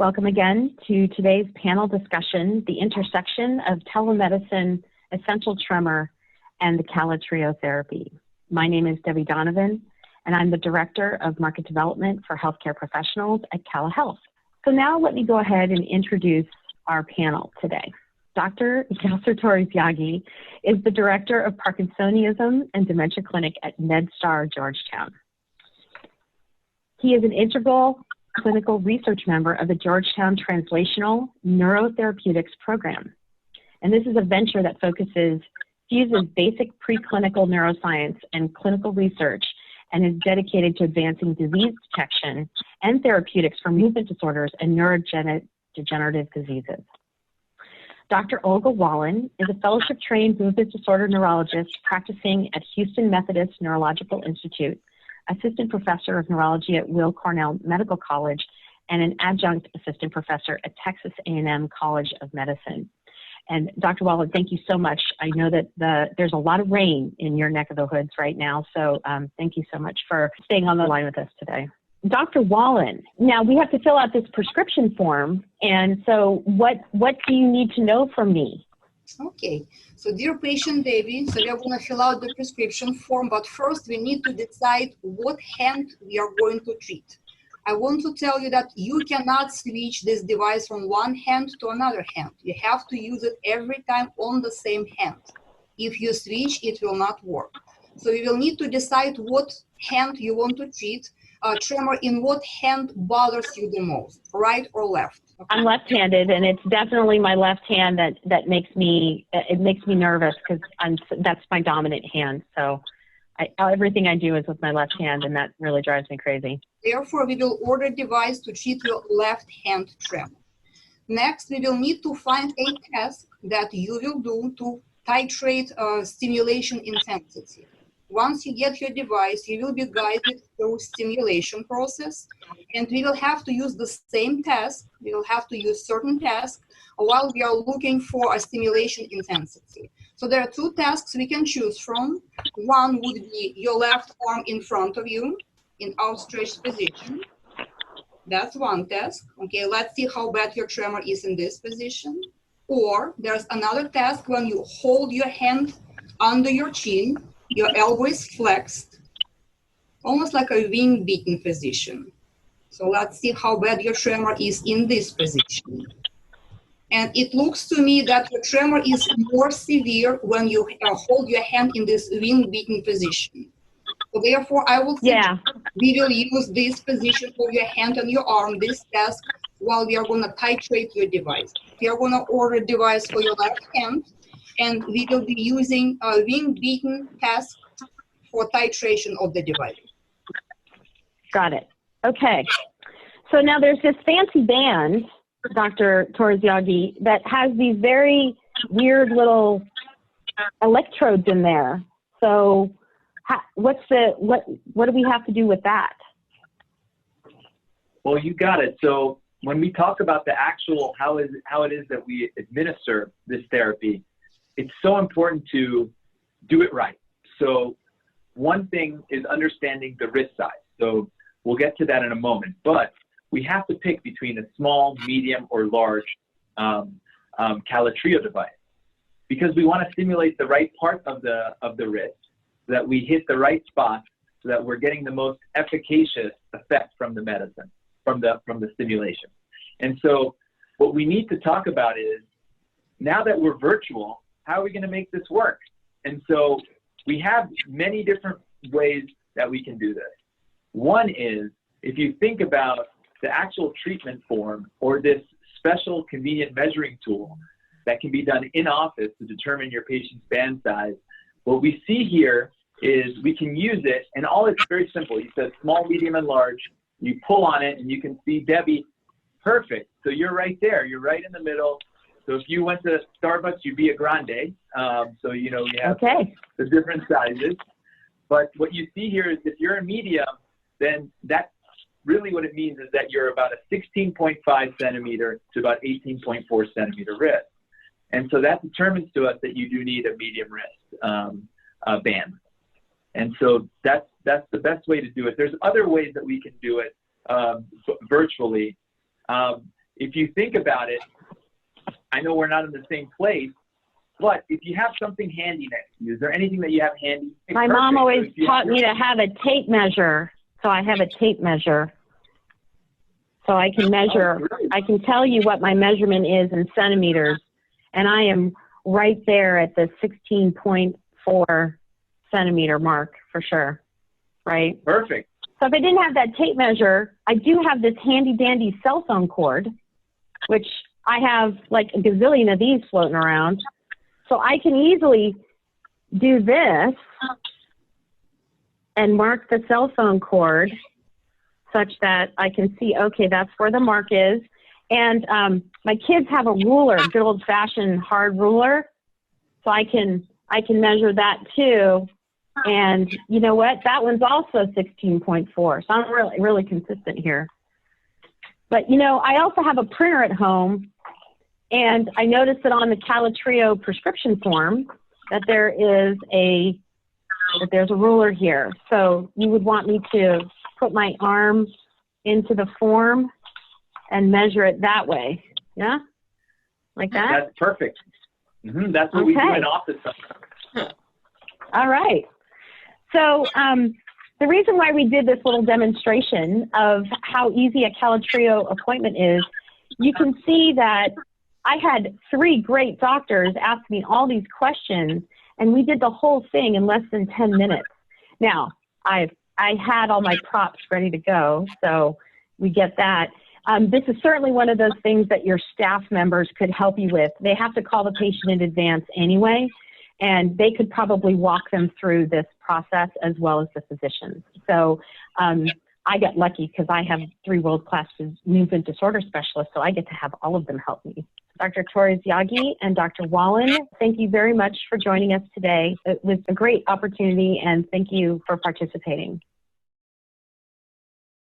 Welcome again to today's panel discussion, the intersection of telemedicine, essential tremor, and the Cala Trio therapy. My name is Debbie Donovan, and I'm the Director of Market Development for Healthcare Professionals at Cala Health. So now let me go ahead and introduce our panel today. Dr. Yasser Torres-Yaghi is the Director of Parkinsonism and Dementia Clinic at MedStar Georgetown. He is an integral clinical research member of the Georgetown Translational Neurotherapeutics Program. And this is a venture that fuses basic preclinical neuroscience and clinical research and is dedicated to advancing disease detection and therapeutics for movement disorders and neurodegenerative diseases. Dr. Olga Wallen is a fellowship-trained movement disorder neurologist practicing at Houston Methodist Neurological Institute, assistant professor of neurology at Will Cornell Medical College, and an adjunct assistant professor at Texas A&M College of Medicine. And Dr. Wallen, thank you so much. I know that there's a lot of rain in your neck of the woods right now, so thank you so much for staying on the line with us today. Dr. Wallen, now we have to fill out this prescription form, and so what do you need to know from me? Okay, so dear patient Debbie, so we are going to fill out the prescription form, but first we need to decide what hand we are going to treat. I want to tell you that you cannot switch this device from one hand to another hand. You have to use it every time on the same hand. If you switch, it will not work. So you will need to decide what hand you want to treat. Tremor, in what hand bothers you the most, right or left? Okay. I'm left-handed, and it's definitely my left hand that makes me nervous because that's my dominant hand. So everything I do is with my left hand, and that really drives me crazy. Therefore, we will order a device to treat your left hand tremor. Next, we will need to find a test that you will do to titrate stimulation intensity. Once you get your device, you will be guided through stimulation process, and we will have to use the same task. We will have to use certain tasks while we are looking for a stimulation intensity. So there are two tasks we can choose from. One would be your left arm in front of you in outstretched position. That's one task. Okay, let's see how bad your tremor is in this position. Or there's another task when you hold your hand under your chin, your elbow is flexed, almost like a wing beaten position. So let's see how bad your tremor is in this position. And it looks to me that your tremor is more severe when you hold your hand in this wing beaten position. So therefore, I will suggest we will use this position for your hand and your arm, this task, while we are going to titrate your device. We are going to order a device for your left hand, and we will be using a wing beaten task for titration of the device. Got it. Okay. So now there's this fancy band, Dr. Torres-Yaghi, that has these very weird little electrodes in there. So what do we have to do with that? Well, you got it. So when we talk about the actual how it is that we administer this therapy, it's so important to do it right. So one thing is understanding the wrist size. So we'll get to that in a moment, but we have to pick between a small, medium, or large Cala Trio device because we want to stimulate the right part of the wrist so that we hit the right spot so that we're getting the most efficacious effect from the medicine, from the stimulation. And so what we need to talk about is, now that we're virtual, how are we going to make this work? And so we have many different ways that we can do this. One is, if you think about the actual treatment form or this special convenient measuring tool that can be done in office to determine your patient's band size, what we see here is we can use it, and all it's very simple. You said small, medium, and large. You pull on it, and you can see Debbie, perfect. So you're right there. You're right in the middle. So if you went to Starbucks, you'd be a grande. So, you know, we have the different sizes. But what you see here is if you're a medium, then that's really what it means is that you're about a 16.5 centimeter to about 18.4 centimeter wrist. And so that determines to us that you do need a medium wrist band. And so that's the best way to do it. There's other ways that we can do it virtually. if you think about it, I know we're not in the same place, but if you have something handy next to you, is there anything that you have handy? My mom always taught me to have a tape measure. So I have a tape measure. So I can measure, I can tell you what my measurement is in centimeters. And I am right there at the 16.4 centimeter mark for sure, right? Perfect. So if I didn't have that tape measure, I do have this handy dandy cell phone cord, which I have like a gazillion of these floating around. So I can easily do this and mark the cell phone cord such that I can see, okay, that's where the mark is. And my kids have a ruler, good old fashioned hard ruler. So I can measure that too. And you know what? That one's also 16.4. So I'm really consistent here. But you know, I also have a printer at home, and I noticed that on the Cala Trio prescription form that there's a ruler here. So you would want me to put my arm into the form and measure it that way. Yeah? Like that? That's perfect. That's what we do in office. All right. So the reason why we did this little demonstration of how easy a Cala Trio appointment is, you can see that I had 3 great doctors ask me all these questions, and we did the whole thing in less than 10 minutes. Now, I had all my props ready to go, so we get that. This is certainly one of those things that your staff members could help you with. They have to call the patient in advance anyway, and they could probably walk them through this process as well as the physicians. So I got lucky because I have 3 world-class movement disorder specialists, so I get to have all of them help me. Dr. Torres Yagi and Dr. Wallen, thank you very much for joining us today. It was a great opportunity, and thank you for participating.